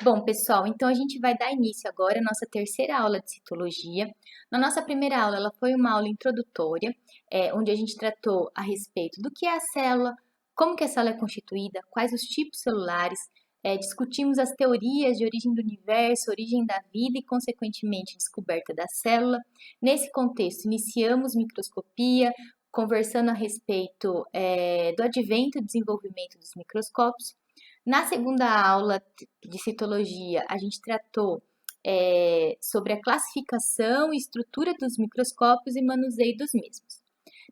Bom, pessoal, então a gente vai dar início agora à nossa terceira aula de citologia. Na nossa primeira aula, ela foi uma aula introdutória, onde a gente tratou a respeito do que é a célula, como que a célula é constituída, quais os tipos celulares, discutimos as teorias de origem do universo, origem da vida e, consequentemente, descoberta da célula. Nesse contexto, iniciamos microscopia, conversando a respeito do advento e desenvolvimento dos microscópios. Na segunda aula de citologia, a gente tratou sobre a classificação e estrutura dos microscópios e manuseio dos mesmos.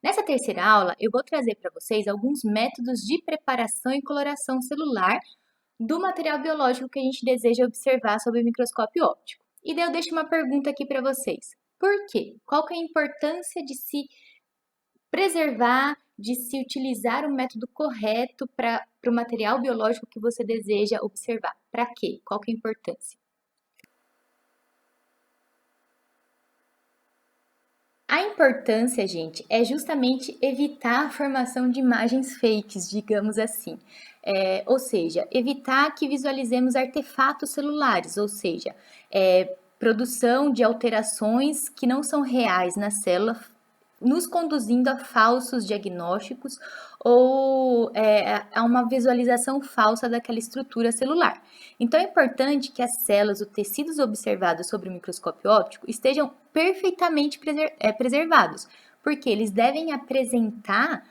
Nessa terceira aula, eu vou trazer para vocês alguns métodos de preparação e coloração celular do material biológico que a gente deseja observar sob o microscópio óptico. E daí eu deixo uma pergunta aqui para vocês. Por quê? Qual que é a importância de se preservar, de se utilizar o método correto para o material biológico que você deseja observar? Para quê? Qual que é a importância? A importância, gente, é justamente evitar a formação de imagens fakes, digamos assim. Ou seja, evitar que visualizemos artefatos celulares, ou seja, produção de alterações que não são reais na célula, nos conduzindo a falsos diagnósticos ou a uma visualização falsa daquela estrutura celular. Então é importante que as células, os tecidos observados sobre o microscópio óptico estejam perfeitamente preservados, porque eles devem apresentar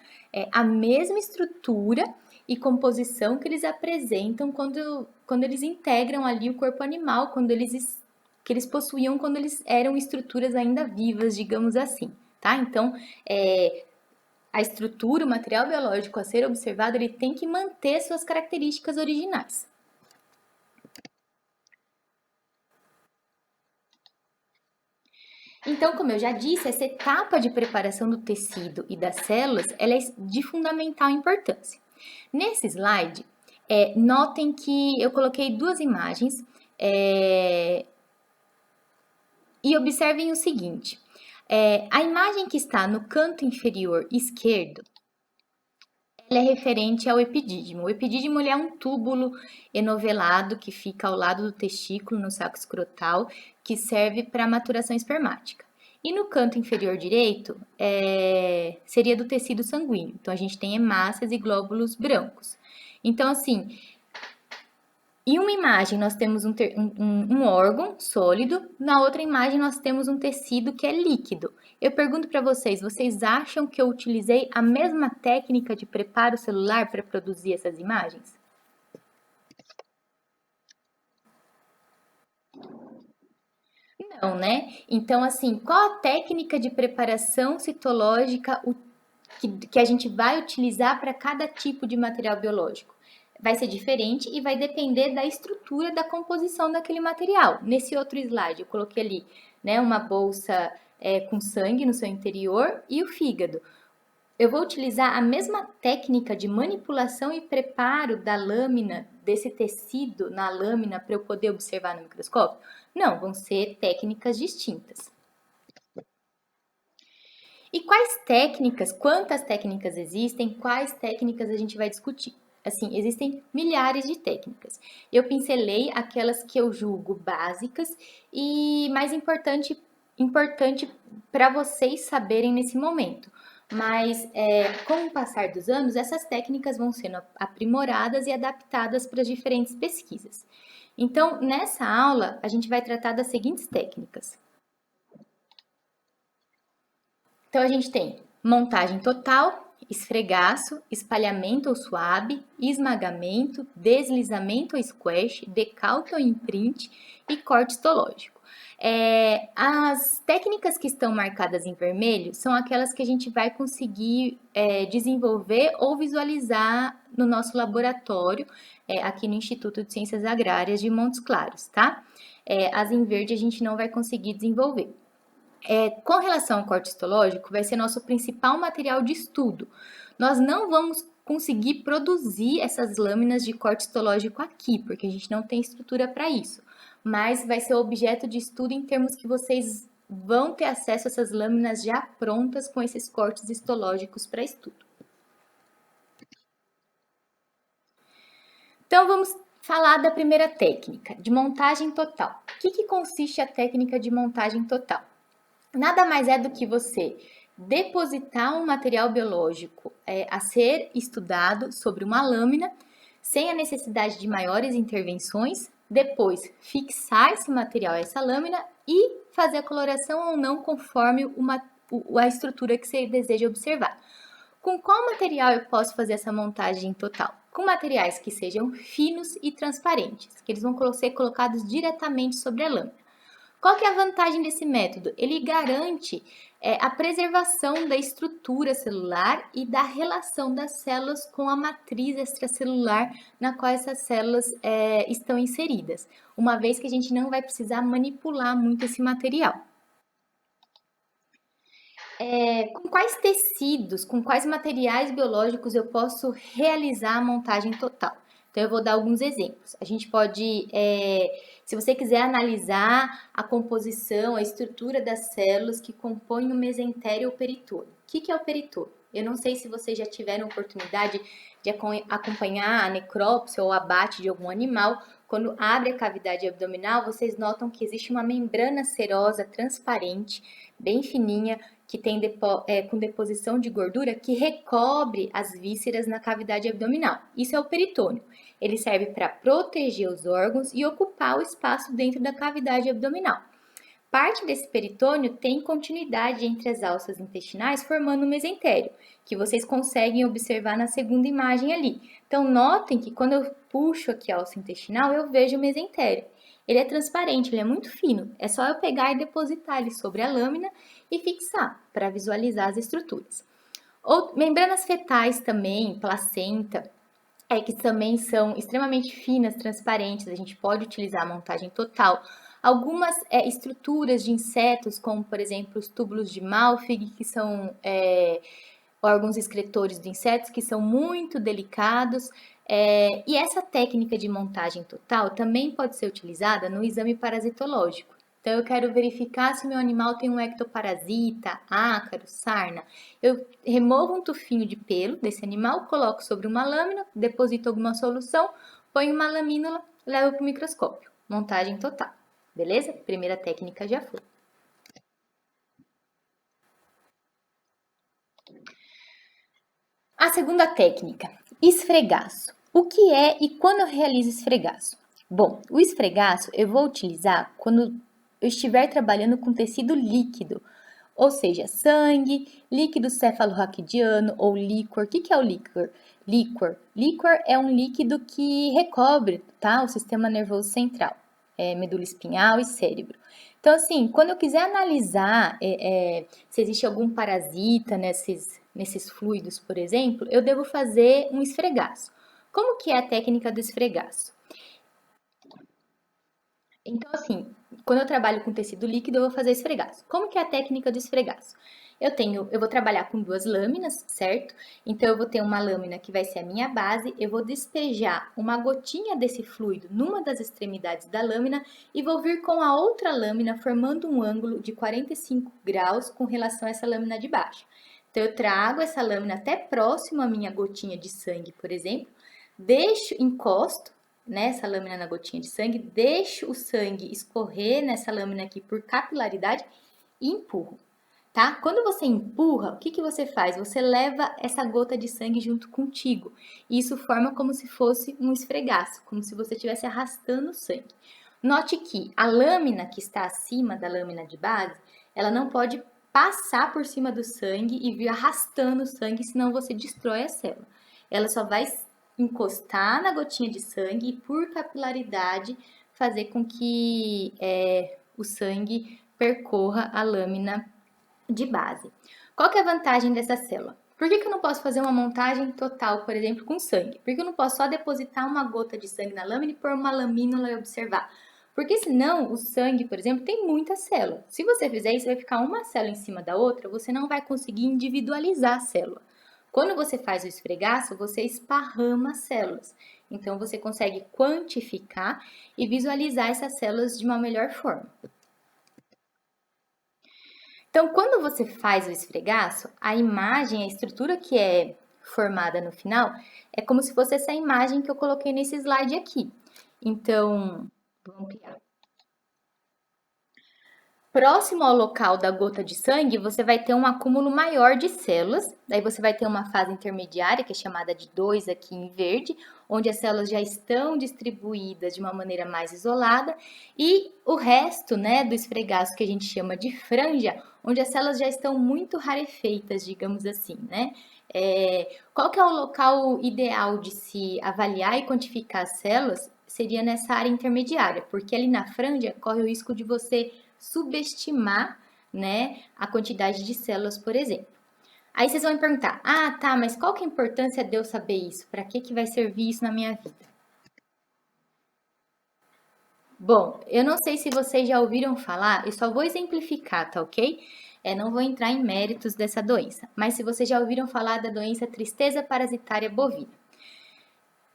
a mesma estrutura e composição que eles apresentam quando eles integram ali o corpo animal, que eles possuíam quando eles eram estruturas ainda vivas, digamos assim. Tá? Então, a estrutura, o material biológico a ser observado, ele tem que manter suas características originais. Então, como eu já disse, essa etapa de preparação do tecido e das células, ela é de fundamental importância. Nesse slide, notem que eu coloquei duas imagens e observem o seguinte. A imagem que está no canto inferior esquerdo, ela é referente ao epidídimo. O epidídimo ele é um túbulo enovelado que fica ao lado do testículo, no saco escrotal, que serve para maturação espermática. E no canto inferior direito, seria do tecido sanguíneo. Então, a gente tem hemácias e glóbulos brancos. Então, assim, em uma imagem nós temos um órgão sólido, na outra imagem nós temos um tecido que é líquido. Eu pergunto para vocês, vocês acham que eu utilizei a mesma técnica de preparo celular para produzir essas imagens? Não, né? Então, assim, qual a técnica de preparação citológica que a gente vai utilizar para cada tipo de material biológico? Vai ser diferente e vai depender da estrutura da composição daquele material. Nesse outro slide, eu coloquei ali, né, uma bolsa com sangue no seu interior e o fígado. Eu vou utilizar a mesma técnica de manipulação e preparo da lâmina, desse tecido na lâmina para eu poder observar no microscópio? Não, vão ser técnicas distintas. E quais técnicas, quantas técnicas existem, quais técnicas a gente vai discutir? Assim, existem milhares de técnicas. Eu pincelei aquelas que eu julgo básicas e mais importante para vocês saberem nesse momento. Mas com o passar dos anos, essas técnicas vão sendo aprimoradas e adaptadas para as diferentes pesquisas. Então, nessa aula, a gente vai tratar das seguintes técnicas. Então, a gente tem montagem total, esfregaço, espalhamento ou suave, esmagamento, deslizamento ou squash, decalque ou imprint e corte histológico. As técnicas que estão marcadas em vermelho são aquelas que a gente vai conseguir desenvolver ou visualizar no nosso laboratório, aqui no Instituto de Ciências Agrárias de Montes Claros, tá? As em verde a gente não vai conseguir desenvolver. Com relação ao corte histológico, vai ser nosso principal material de estudo. Nós não vamos conseguir produzir essas lâminas de corte histológico aqui, porque a gente não tem estrutura para isso. Mas vai ser objeto de estudo em termos que vocês vão ter acesso a essas lâminas já prontas com esses cortes histológicos para estudo. Então, vamos Falar da primeira técnica, de montagem total. O que consiste a técnica de montagem total? Nada mais é do que você depositar um material biológico a ser estudado sobre uma lâmina, sem a necessidade de maiores intervenções, depois fixar esse material a essa lâmina e fazer a coloração ou não conforme a estrutura que você deseja observar. Com qual material eu posso fazer essa montagem total? Com materiais que sejam finos e transparentes, que eles vão ser colocados diretamente sobre a lâmina. Qual que é a vantagem desse método? Ele garante a preservação da estrutura celular e da relação das células com a matriz extracelular na qual essas células estão inseridas, uma vez que a gente não vai precisar manipular muito esse material. Com quais tecidos, com quais materiais biológicos eu posso realizar a montagem total? Então, eu vou dar alguns exemplos. A gente pode, se você quiser analisar a composição, a estrutura das células que compõem o mesentério ou peritônio. O que é o peritônio? Eu não sei se vocês já tiveram oportunidade de acompanhar a necrópsia ou abate de algum animal. Quando abre a cavidade abdominal, vocês notam que existe uma membrana serosa transparente, bem fininha, que tem com deposição de gordura que recobre as vísceras na cavidade abdominal. Isso é o peritônio. Ele serve para proteger os órgãos e ocupar o espaço dentro da cavidade abdominal. Parte desse peritônio tem continuidade entre as alças intestinais, formando o mesentério, que vocês conseguem observar na segunda imagem ali. Então, notem que quando eu puxo aqui a alça intestinal, eu vejo o mesentério. Ele é transparente, ele é muito fino. É só eu pegar e depositar ele sobre a lâmina e fixar para visualizar as estruturas. Membranas fetais também, placenta, que também são extremamente finas, transparentes. A gente pode utilizar a montagem total. Algumas estruturas de insetos, como por exemplo os túbulos de Malfig, que são órgãos excretores de insetos, que são muito delicados. E essa técnica de montagem total também pode ser utilizada no exame parasitológico. Então, eu quero verificar se meu animal tem um ectoparasita, ácaro, sarna. Eu removo um tufinho de pelo desse animal, coloco sobre uma lâmina, deposito alguma solução, ponho uma lamínula, levo para o microscópio. Montagem total. Beleza? Primeira técnica já foi. A segunda técnica, esfregaço. O que é e quando eu realizo esfregaço? Bom, o esfregaço eu vou utilizar quando eu estiver trabalhando com tecido líquido, ou seja, sangue, líquido cefalorraquidiano ou líquor. O que é o líquor? Líquor é um líquido que recobre, tá, o sistema nervoso central, medula espinhal e cérebro. Então, assim, quando eu quiser analisar se existe algum parasita nesses fluidos, por exemplo, eu devo fazer um esfregaço. Como que é a técnica do esfregaço? Então, assim, quando eu trabalho com tecido líquido, eu vou fazer esfregaço. Como que é a técnica do esfregaço? Eu vou trabalhar com duas lâminas, certo? Então, eu vou ter uma lâmina que vai ser a minha base, eu vou despejar uma gotinha desse fluido numa das extremidades da lâmina e vou vir com a outra lâmina formando um ângulo de 45 graus com relação a essa lâmina de baixo. Então, eu trago essa lâmina até próximo à minha gotinha de sangue, por exemplo, encosto nessa lâmina na gotinha de sangue, deixo o sangue escorrer nessa lâmina aqui por capilaridade e empurro, tá? Quando você empurra, o que você faz? Você leva essa gota de sangue junto contigo. E isso forma como se fosse um esfregaço, como se você estivesse arrastando o sangue. Note que a lâmina que está acima da lâmina de base, ela não pode passar por cima do sangue e vir arrastando o sangue, senão você destrói a célula. Ela só vai encostar na gotinha de sangue e por capilaridade fazer com que o sangue percorra a lâmina de base. Qual que é a vantagem dessa célula? Por que eu não posso fazer uma montagem total, por exemplo, com sangue? Por que eu não posso só depositar uma gota de sangue na lâmina e pôr uma lamínula e observar? Porque senão o sangue, por exemplo, tem muita célula. Se você fizer isso, vai ficar uma célula em cima da outra, você não vai conseguir individualizar a célula. Quando você faz o esfregaço, você esparrama as células. Então, você consegue quantificar e visualizar essas células de uma melhor forma. Então, quando você faz o esfregaço, a imagem, a estrutura que é formada no final, é como se fosse essa imagem que eu coloquei nesse slide aqui. Então, vou ampliar. Próximo ao local da gota de sangue, você vai ter um acúmulo maior de células. Daí você vai ter uma fase intermediária, que é chamada de 2 aqui em verde, onde as células já estão distribuídas de uma maneira mais isolada. E o resto, né, do esfregaço, que a gente chama de franja, onde as células já estão muito rarefeitas, digamos assim, né? Qual que é o local ideal de se avaliar e quantificar as células? Seria nessa área intermediária, porque ali na franja corre o risco de você subestimar, né, a quantidade de células, por exemplo. Aí vocês vão me perguntar: "Ah, tá, mas qual que é a importância de eu saber isso? Para que vai servir isso na minha vida?" Bom, eu não sei se vocês já ouviram falar, eu só vou exemplificar, tá ok? Não vou entrar em méritos dessa doença, mas se vocês já ouviram falar da doença tristeza parasitária bovina.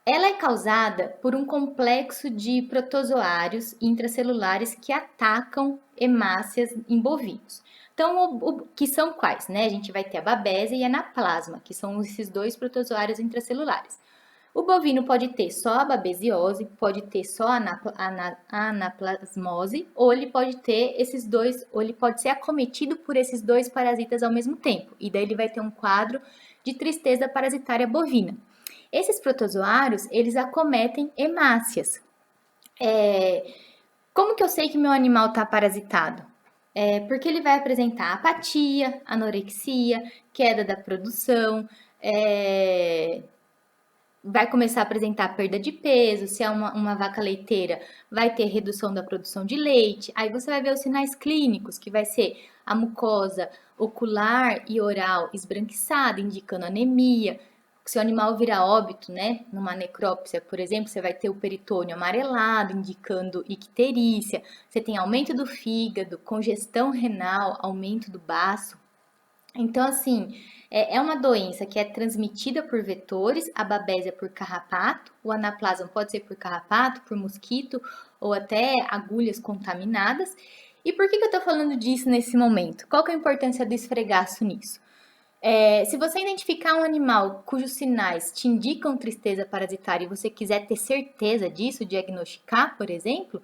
Ela é causada por um complexo de protozoários intracelulares que atacam hemácias em bovinos. Então, que são quais? Né? A gente vai ter a babésia e a anaplasma, que são esses dois protozoários intracelulares. O bovino pode ter só a babesiose, pode ter só a anaplasmose, ou ele pode ter esses dois, ou ele pode ser acometido por esses dois parasitas ao mesmo tempo. E daí ele vai ter um quadro de tristeza parasitária bovina. Esses protozoários, eles acometem hemácias. Como que eu sei que meu animal está parasitado? Porque ele vai apresentar apatia, anorexia, queda da produção, vai começar a apresentar perda de peso, se é uma vaca leiteira, vai ter redução da produção de leite. Aí você vai ver os sinais clínicos, que vai ser a mucosa ocular e oral esbranquiçada, indicando anemia. Se o animal virar óbito, né, numa necrópsia, por exemplo, você vai ter o peritônio amarelado, indicando icterícia. Você tem aumento do fígado, congestão renal, aumento do baço. Então, assim, é uma doença que é transmitida por vetores, a babésia por carrapato, o anaplasma pode ser por carrapato, por mosquito ou até agulhas contaminadas. E por que eu tô falando disso nesse momento? Qual que é a importância do esfregaço nisso? Se você identificar um animal cujos sinais te indicam tristeza parasitária e você quiser ter certeza disso, diagnosticar, por exemplo,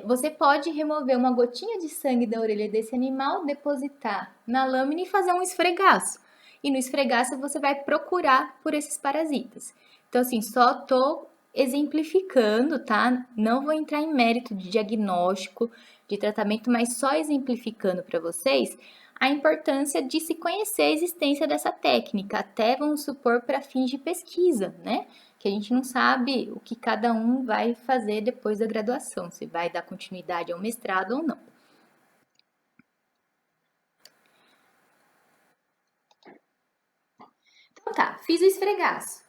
você pode remover uma gotinha de sangue da orelha desse animal, depositar na lâmina e fazer um esfregaço. E no esfregaço você vai procurar por esses parasitas. Então, assim, só tô exemplificando, tá? Não vou entrar em mérito de diagnóstico, de tratamento, mas só exemplificando para vocês a importância de se conhecer a existência dessa técnica, até vamos supor para fins de pesquisa, né? Que a gente não sabe o que cada um vai fazer depois da graduação, se vai dar continuidade ao mestrado ou não. Então tá, fiz o esfregaço.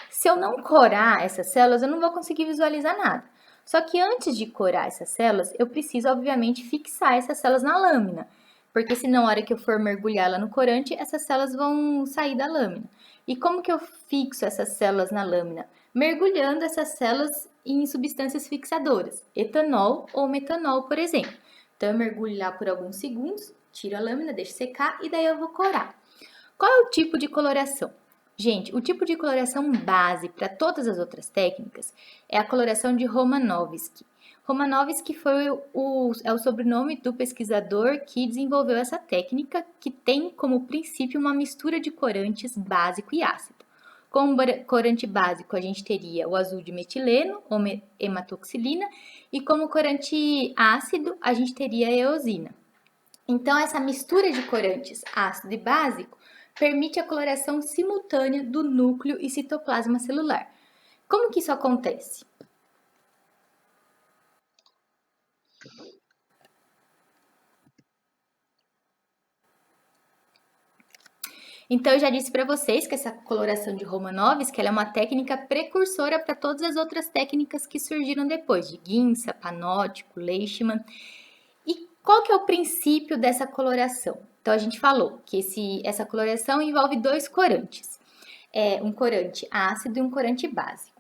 Se eu não corar essas células, eu não vou conseguir visualizar nada. Só que antes de corar essas células, eu preciso, obviamente, fixar essas células na lâmina. Porque senão, na hora que eu for mergulhar ela no corante, essas células vão sair da lâmina. E como que eu fixo essas células na lâmina? Mergulhando essas células em substâncias fixadoras, etanol ou metanol, por exemplo. Então, eu mergulho lá por alguns segundos, tiro a lâmina, deixo secar e daí eu vou corar. Qual é o tipo de coloração? Gente, o tipo de coloração base para todas as outras técnicas é a coloração de Romanovsky. Romanovsky é o sobrenome do pesquisador que desenvolveu essa técnica, que tem como princípio uma mistura de corantes básico e ácido. Como corante básico, a gente teria o azul de metileno ou hematoxilina, e como corante ácido, a gente teria a eosina. Então, essa mistura de corantes ácido e básico permite a coloração simultânea do núcleo e citoplasma celular. Como que isso acontece? Então, eu já disse para vocês que essa coloração de Romanovsky ela é uma técnica precursora para todas as outras técnicas que surgiram depois, de Ginsa, Panótico, Leishman. E qual que é o princípio dessa coloração? Então, a gente falou que essa coloração envolve dois corantes. Um corante ácido e um corante básico.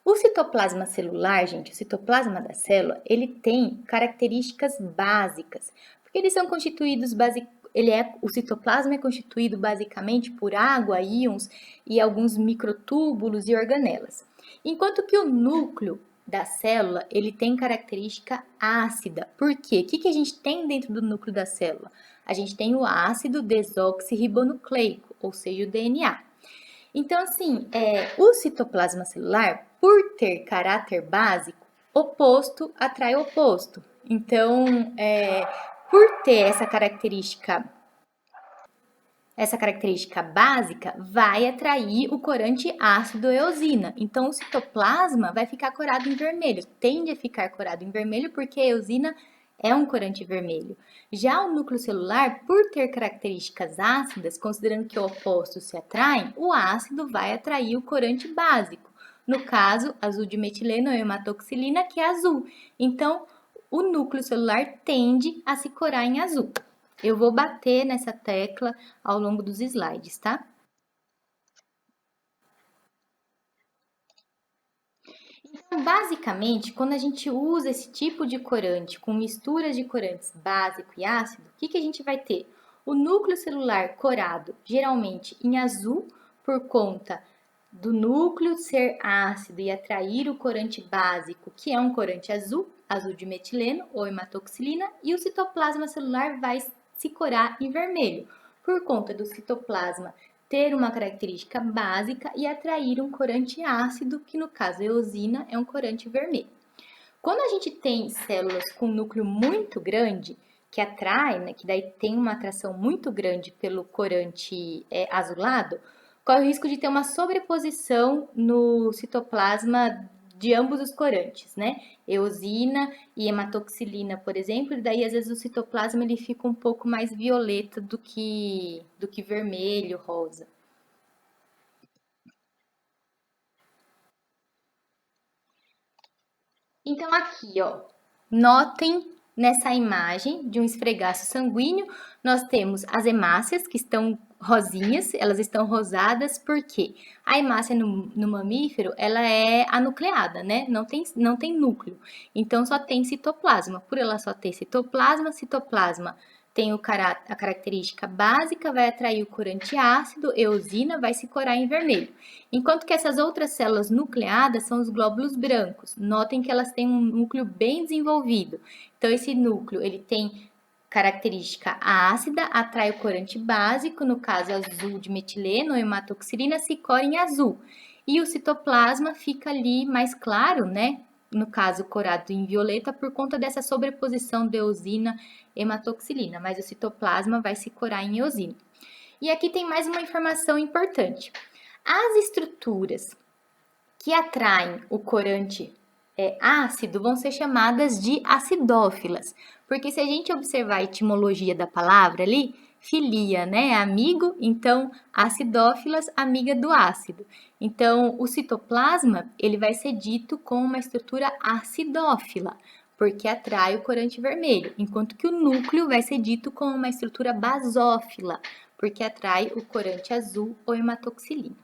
O citoplasma celular, gente, o citoplasma da célula, ele tem características básicas, porque eles são constituídos o citoplasma é constituído basicamente por água, íons e alguns microtúbulos e organelas. Enquanto que o núcleo da célula, ele tem característica ácida. Por quê? O que a gente tem dentro do núcleo da célula? A gente tem o ácido desoxirribonucleico, ou seja, o DNA. Então, assim, o citoplasma celular, por ter caráter básico, oposto atrai oposto. Então, por ter essa característica básica, vai atrair o corante ácido eosina. Então, o citoplasma vai ficar corado em vermelho, tende a ficar corado em vermelho porque a eosina é um corante vermelho. Já o núcleo celular, por ter características ácidas, considerando que opostos se atraem, o ácido vai atrair o corante básico. No caso, azul de metileno ou hematoxilina, que é azul. Então, o núcleo celular tende a se corar em azul. Eu vou bater nessa tecla ao longo dos slides, tá? Então, basicamente, quando a gente usa esse tipo de corante com misturas de corantes básico e ácido, o que a gente vai ter? O núcleo celular corado, geralmente em azul, por conta do núcleo ser ácido e atrair o corante básico, que é um corante azul, azul de metileno ou hematoxilina, e o citoplasma celular vai se corar em vermelho, por conta do citoplasma ter uma característica básica e atrair um corante ácido, que no caso a eosina é um corante vermelho. Quando a gente tem células com núcleo muito grande, que atrai, né, que daí tem uma atração muito grande pelo corante azulado, corre o risco de ter uma sobreposição no citoplasma de ambos os corantes, né? Eosina e hematoxilina, por exemplo, e daí às vezes o citoplasma ele fica um pouco mais violeta do que vermelho, rosa. Então aqui, ó, notem nessa imagem de um esfregaço sanguíneo, nós temos as hemácias que estão rosinhas, elas estão rosadas porque a hemácia no mamífero, ela é anucleada, né? Não tem núcleo. Então só tem citoplasma. Por ela só ter citoplasma tem a característica básica, vai atrair o corante ácido, eosina, vai se corar em vermelho. Enquanto que essas outras células nucleadas são os glóbulos brancos. Notem que elas têm um núcleo bem desenvolvido. Então, esse núcleo, ele tem característica ácida, atrai o corante básico, no caso azul de metileno ou hematoxilina, se cora em azul. E o citoplasma fica ali mais claro, né? No caso, corado em violeta, por conta dessa sobreposição de eosina hematoxilina, mas o citoplasma vai se corar em eosina. E aqui tem mais uma informação importante. As estruturas que atraem o corante ácido vão ser chamadas de acidófilas, porque se a gente observar a etimologia da palavra ali, filia, né, amigo, então acidófilas, amiga do ácido. Então, o citoplasma, ele vai ser dito com uma estrutura acidófila, porque atrai o corante vermelho, enquanto que o núcleo vai ser dito com uma estrutura basófila, porque atrai o corante azul ou hematoxilina.